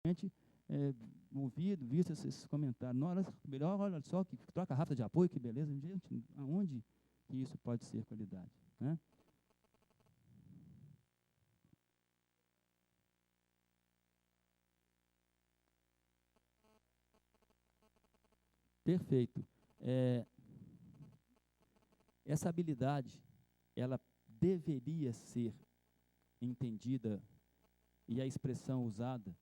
gente ouvido, visto esses comentários. Não, melhor, olha só, que troca rápida de apoio, que beleza. Gente, aonde que isso pode ser qualidade? Né? Perfeito. Essa habilidade, ela deveria ser entendida e a expressão usada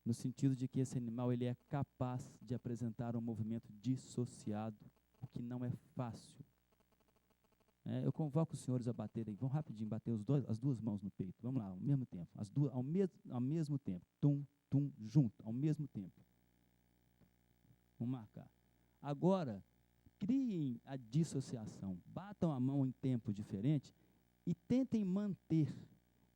no sentido de que esse animal ele é capaz de apresentar um movimento dissociado, o que não é fácil. Eu convoco os senhores a baterem, vão rapidinho bater as duas mãos no peito, vamos lá, ao mesmo tempo, ao mesmo tempo, tum, tum, junto, ao mesmo tempo. Vamos marcar. Agora, criem a dissociação, batam a mão em tempo diferente e tentem manter.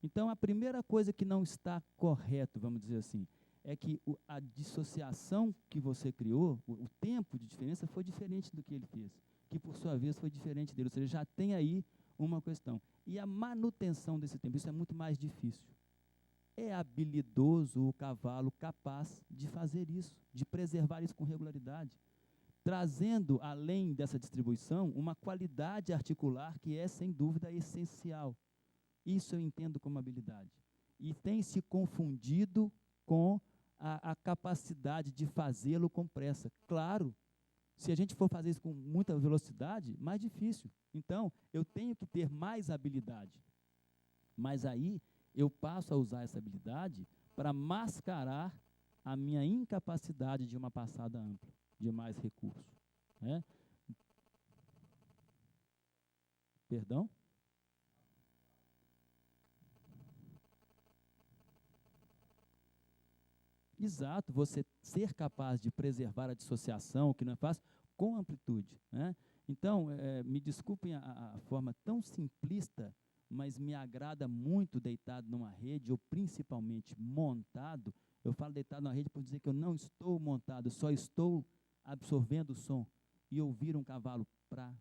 Então, a primeira coisa que não está correto, vamos dizer assim, é que a dissociação que você criou, o tempo de diferença foi diferente do que ele fez, que por sua vez foi diferente dele, ou seja, já tem aí uma questão. E a manutenção desse tempo, isso é muito mais difícil. É habilidoso o cavalo capaz de fazer isso, de preservar isso com regularidade, trazendo, além dessa distribuição, uma qualidade articular que é, sem dúvida, essencial. Isso eu entendo como habilidade. E tem se confundido com a capacidade de fazê-lo com pressa. Claro, se a gente for fazer isso com muita velocidade, mais difícil. Então, eu tenho que ter mais habilidade. Mas aí, eu passo a usar essa habilidade para mascarar a minha incapacidade de uma passada ampla, de mais recurso. Né? Perdão? Exato, você ser capaz de preservar a dissociação, o que não é fácil, com amplitude. Né? Então, me desculpem a forma tão simplista, mas me agrada muito deitado numa rede, ou principalmente montado. Eu falo deitado na rede por dizer que eu não estou montado, só estou absorvendo o som. E ouvir um cavalo pra,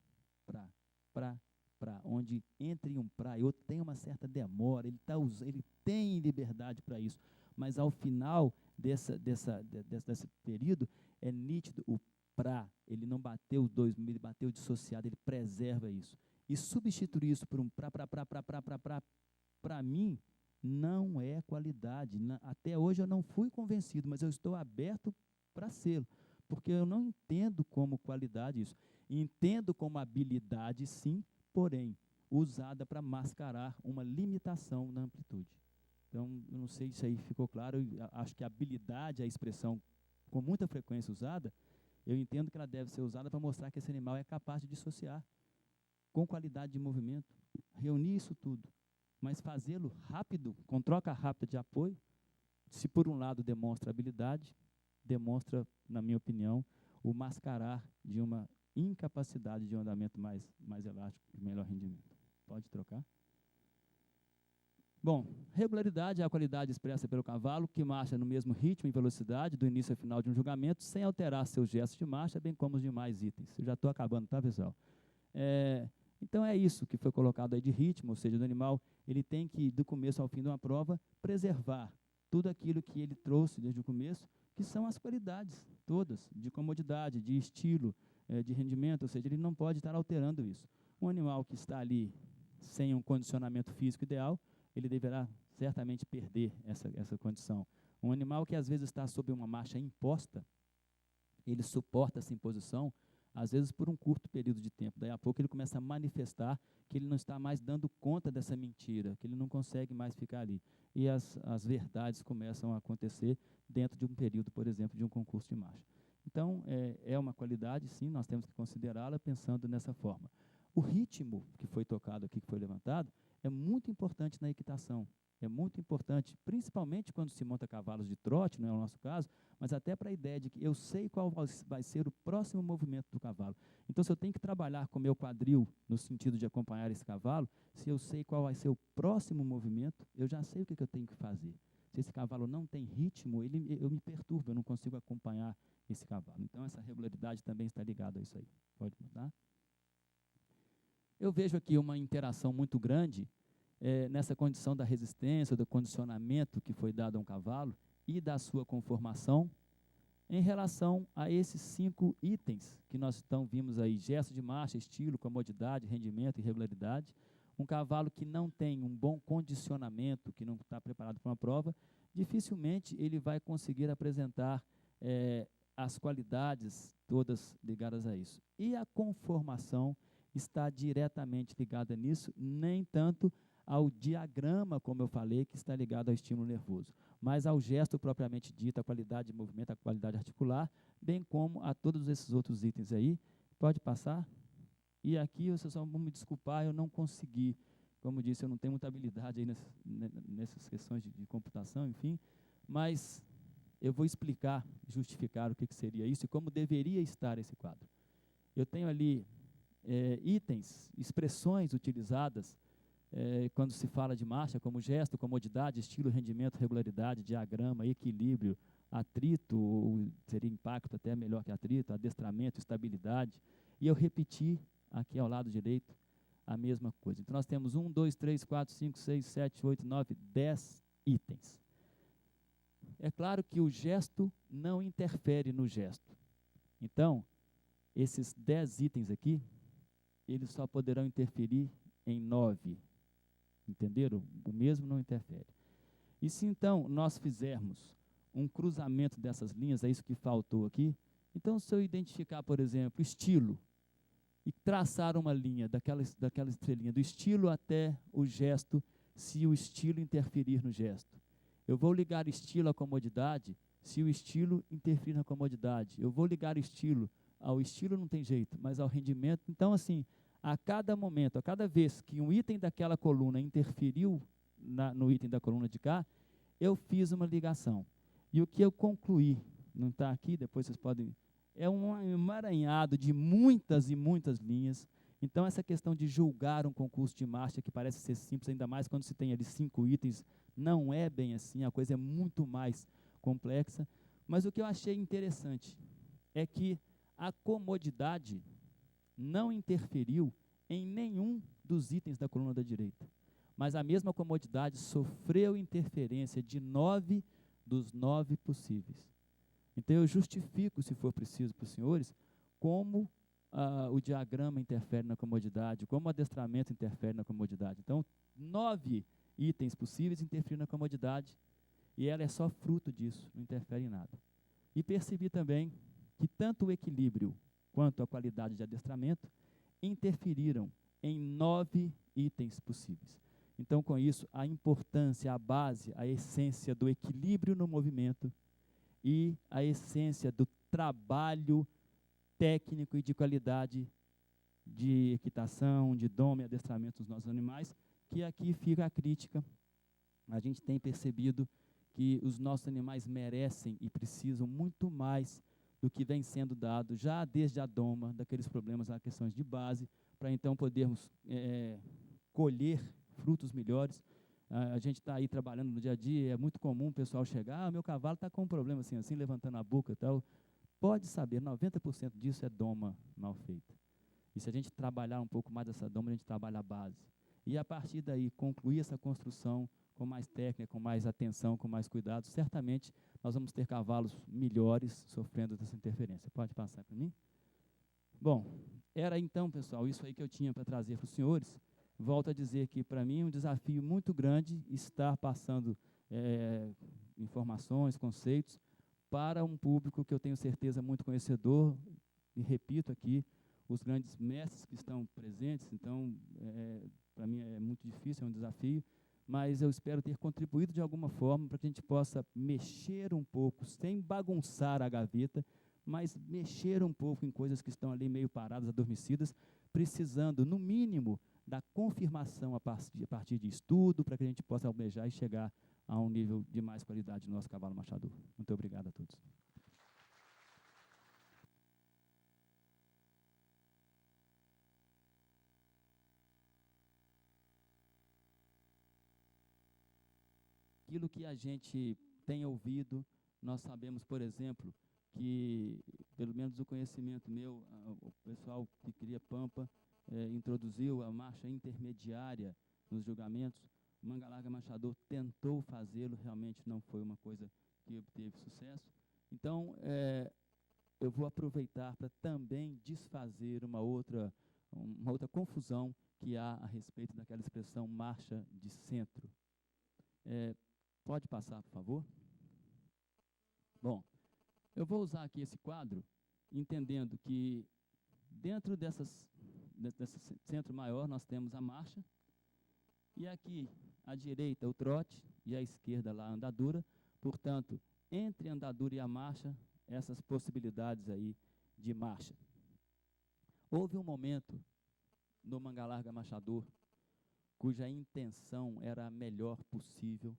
onde entre um pra e outro tem uma certa demora, ele tem liberdade para isso. Mas ao final desse período, é nítido o pra, ele não bateu os dois, ele bateu dissociado, ele preserva isso. E substituir isso por um para mim, não é qualidade. Até hoje eu não fui convencido, mas eu estou aberto para ser, porque eu não entendo como qualidade isso. Entendo como habilidade, sim, porém, usada para mascarar uma limitação na amplitude. Então, eu não sei se aí ficou claro, eu acho que a habilidade, a expressão com muita frequência usada, eu entendo que ela deve ser usada para mostrar que esse animal é capaz de dissociar com qualidade de movimento, reunir isso tudo, mas fazê-lo rápido, com troca rápida de apoio, se por um lado demonstra habilidade, demonstra, na minha opinião, o mascarar de uma incapacidade de um andamento mais elástico e melhor rendimento. Pode trocar? Bom, regularidade é a qualidade expressa pelo cavalo, que marcha no mesmo ritmo e velocidade, do início ao final de um julgamento, sem alterar seus gestos de marcha, bem como os demais itens. Eu já estou acabando, tá, pessoal? Então, é isso que foi colocado aí de ritmo, ou seja, do animal, ele tem que, do começo ao fim de uma prova, preservar tudo aquilo que ele trouxe desde o começo, que são as qualidades todas, de comodidade, de estilo, de rendimento, ou seja, ele não pode estar alterando isso. Um animal que está ali sem um condicionamento físico ideal, ele deverá certamente perder essa condição. Um animal que às vezes está sob uma marcha imposta, ele suporta essa imposição, às vezes por um curto período de tempo. Daí a pouco ele começa a manifestar que ele não está mais dando conta dessa mentira, que ele não consegue mais ficar ali. E as verdades começam a acontecer dentro de um período, por exemplo, de um concurso de marcha. Então, é uma qualidade, sim, nós temos que considerá-la pensando nessa forma. O ritmo que foi tocado aqui, que foi levantado, é muito importante na equitação. É muito importante, principalmente quando se monta cavalos de trote, não é o nosso caso, mas até para a ideia de que eu sei qual vai ser o próximo movimento do cavalo. Então, se eu tenho que trabalhar com o meu quadril, no sentido de acompanhar esse cavalo, se eu sei qual vai ser o próximo movimento, eu já sei o que eu tenho que fazer. Se esse cavalo não tem ritmo, eu me perturbo, eu não consigo acompanhar esse cavalo. Então, essa regularidade também está ligada a isso aí. Pode mudar? Eu vejo aqui uma interação muito grande nessa condição da resistência, do condicionamento que foi dado a um cavalo e da sua conformação em relação a esses 5 itens que nós então vimos aí: gesto de marcha, estilo, comodidade, rendimento e regularidade. Um cavalo que não tem um bom condicionamento, que não está preparado para uma prova, dificilmente ele vai conseguir apresentar as qualidades todas ligadas a isso. E a conformação está diretamente ligada nisso, nem tanto ao diagrama, como eu falei, que está ligado ao estímulo nervoso, mas ao gesto propriamente dito, a qualidade de movimento, a qualidade articular, bem como a todos esses outros itens aí. Pode passar? E aqui vocês só vão me desculpar, eu não consegui, como disse, eu não tenho muita habilidade aí nessas questões de computação, enfim, mas eu vou explicar, justificar o que seria isso e como deveria estar esse quadro. Eu tenho ali itens, expressões utilizadas quando se fala de marcha, como gesto, comodidade, estilo, rendimento, regularidade, diagrama, equilíbrio, atrito, ou seria impacto até melhor que atrito, adestramento, estabilidade. E eu repeti aqui ao lado direito a mesma coisa. Então, nós temos 1, 2, 3, 4, 5, 6, 7, 8, 9, 10 itens. É claro que o gesto não interfere no gesto. Então, esses 10 itens aqui, eles só poderão interferir em 9. Entenderam? O mesmo não interfere. E se então nós fizermos um cruzamento dessas linhas, é isso que faltou aqui, então se eu identificar, por exemplo, estilo, e traçar uma linha daquela estrelinha, do estilo até o gesto, se o estilo interferir no gesto. Eu vou ligar estilo à comodidade, se o estilo interferir na comodidade. Eu vou ligar estilo ao estilo, não tem jeito, mas ao rendimento. Então, assim, a cada momento, a cada vez que um item daquela coluna interferiu no item da coluna de cá, eu fiz uma ligação. E o que eu concluí, não está aqui, depois vocês podem... É um emaranhado de muitas e muitas linhas. Então, essa questão de julgar um concurso de marcha, que parece ser simples, ainda mais quando se tem ali 5 itens, não é bem assim, a coisa é muito mais complexa. Mas o que eu achei interessante é que a comodidade não interferiu em nenhum dos itens da coluna da direita. Mas a mesma comodidade sofreu interferência de 9 dos 9 possíveis. Então, eu justifico, se for preciso para os senhores, como o diagrama interfere na comodidade, como o adestramento interfere na comodidade. Então, 9 itens possíveis interferem na comodidade, e ela é só fruto disso, não interfere em nada. E percebi também que tanto o equilíbrio quanto a qualidade de adestramento interferiram em 9 itens possíveis. Então, com isso, a importância, a base, a essência do equilíbrio no movimento e a essência do trabalho técnico e de qualidade de equitação, de doma e adestramento dos nossos animais, que aqui fica a crítica. A gente tem percebido que os nossos animais merecem e precisam muito mais do que vem sendo dado já desde a doma, daqueles problemas, as questões de base, para então podermos colher frutos melhores. A gente está aí trabalhando no dia a dia, é muito comum o pessoal chegar, meu cavalo está com um problema assim, levantando a boca e tal. Pode saber, 90% disso é doma mal feita. E se a gente trabalhar um pouco mais dessa doma, a gente trabalha a base. E a partir daí, concluir essa construção com mais técnica, com mais atenção, com mais cuidado, certamente nós vamos ter cavalos melhores sofrendo dessa interferência. Pode passar para mim? Bom, era então, pessoal, isso aí que eu tinha para trazer para os senhores. Volto a dizer que, para mim, é um desafio muito grande estar passando informações, conceitos, para um público que eu tenho certeza muito conhecedor, e repito aqui, os grandes mestres que estão presentes. Então, para mim é muito difícil, é um desafio, mas eu espero ter contribuído de alguma forma para que a gente possa mexer um pouco, sem bagunçar a gaveta, mas mexer um pouco em coisas que estão ali meio paradas, adormecidas, precisando, no mínimo, da confirmação a partir de estudo, para que a gente possa almejar e chegar a um nível de mais qualidade do nosso cavalo machador. Muito obrigado a todos. Aquilo que a gente tem ouvido, nós sabemos, por exemplo, que, pelo menos o conhecimento meu, o pessoal que cria pampa introduziu a marcha intermediária nos julgamentos. O Manga Larga Machador tentou fazê-lo, realmente não foi uma coisa que obteve sucesso. Então, eu vou aproveitar para também desfazer uma outra confusão que há a respeito daquela expressão marcha de centro. Pode passar, por favor? Bom, eu vou usar aqui esse quadro, entendendo que dentro desse centro maior nós temos a marcha, e aqui à direita o trote e à esquerda lá a andadura. Portanto, entre a andadura e a marcha, essas possibilidades aí de marcha. Houve um momento no Manga Larga Marchador cuja intenção era a melhor possível,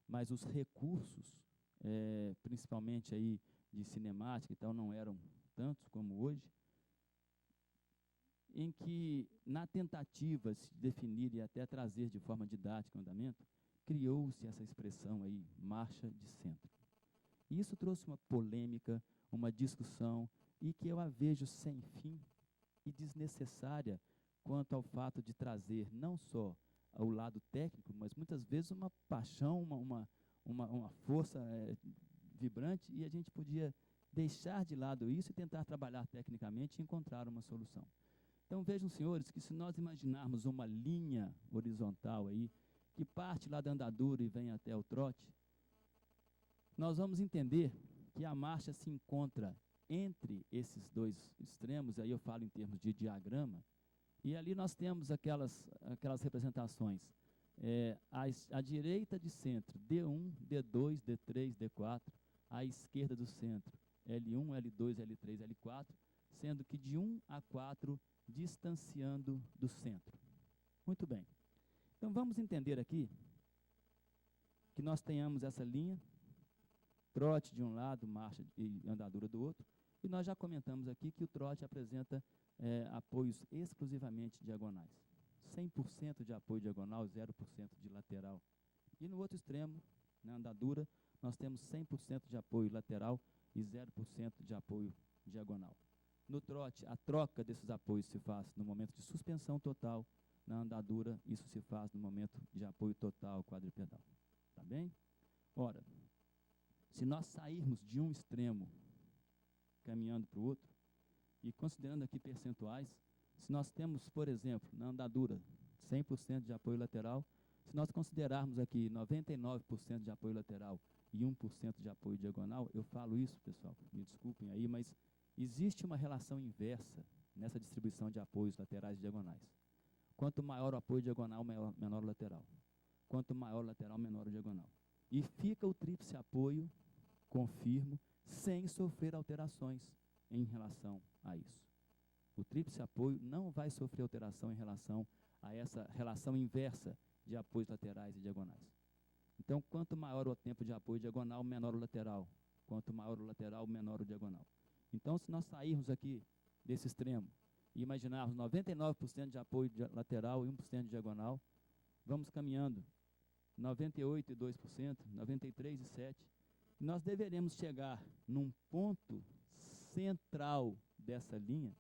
mas os recursos, principalmente aí de cinemática e tal, não eram tantos como hoje, em que, na tentativa de se definir e até trazer de forma didática o andamento, criou-se essa expressão aí, marcha de centro. E isso trouxe uma polêmica, uma discussão, e que eu a vejo sem fim e desnecessária quanto ao fato de trazer não só o lado técnico, mas muitas vezes uma paixão, uma força vibrante, e a gente podia deixar de lado isso e tentar trabalhar tecnicamente e encontrar uma solução. Então vejam, senhores, que se nós imaginarmos uma linha horizontal aí, que parte lá da andadura e vem até o trote, nós vamos entender que a marcha se encontra entre esses dois extremos, aí eu falo em termos de diagrama, e ali nós temos aquelas representações. À direita de centro, D1, D2, D3, D4, à esquerda do centro, L1, L2, L3, L4, sendo que de 1 a 4 distanciando do centro. Muito bem. Então vamos entender aqui que nós tenhamos essa linha, trote de um lado, marcha e andadura do outro, e nós já comentamos aqui que o trote apresenta apoios exclusivamente diagonais. 100% de apoio diagonal, 0% de lateral. E no outro extremo, na andadura, nós temos 100% de apoio lateral e 0% de apoio diagonal. No trote, a troca desses apoios se faz no momento de suspensão total. Na andadura, isso se faz no momento de apoio total quadripedal. Tá bem? Ora, se nós sairmos de um extremo, caminhando para o outro, e considerando aqui percentuais, se nós temos, por exemplo, na andadura, 100% de apoio lateral, se nós considerarmos aqui 99% de apoio lateral e 1% de apoio diagonal, eu falo isso, pessoal, me desculpem aí, mas existe uma relação inversa nessa distribuição de apoios laterais e diagonais. Quanto maior o apoio diagonal, menor o lateral. Quanto maior o lateral, menor o diagonal. E fica o tríplice apoio, confirmo, sem sofrer alterações em relação a isso. O tríplice apoio não vai sofrer alteração em relação a essa relação inversa de apoios laterais e diagonais. Então, quanto maior o tempo de apoio diagonal, menor o lateral. Quanto maior o lateral, menor o diagonal. Então, se nós sairmos aqui desse extremo e imaginarmos 99% de apoio lateral e 1% de diagonal, vamos caminhando 98,2%, 93,7%, e nós deveremos chegar num ponto central dessa linha,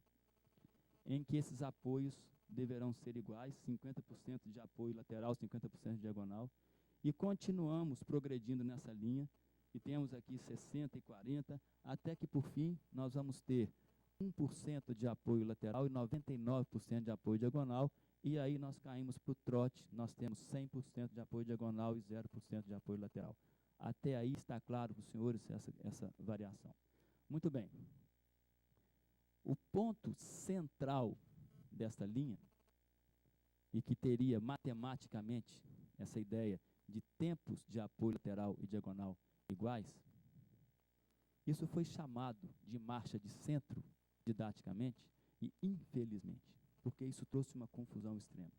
em que esses apoios deverão ser iguais, 50% de apoio lateral, 50% de diagonal, e continuamos progredindo nessa linha, e temos aqui 60 e 40, até que, por fim, nós vamos ter 1% de apoio lateral e 99% de apoio diagonal, e aí nós caímos para o trote, nós temos 100% de apoio diagonal e 0% de apoio lateral. Até aí está claro para os senhores essa variação. Muito bem. O ponto central desta linha, e que teria matematicamente essa ideia de tempos de apoio lateral e diagonal iguais, isso foi chamado de marcha de centro didaticamente e infelizmente, porque isso trouxe uma confusão extrema.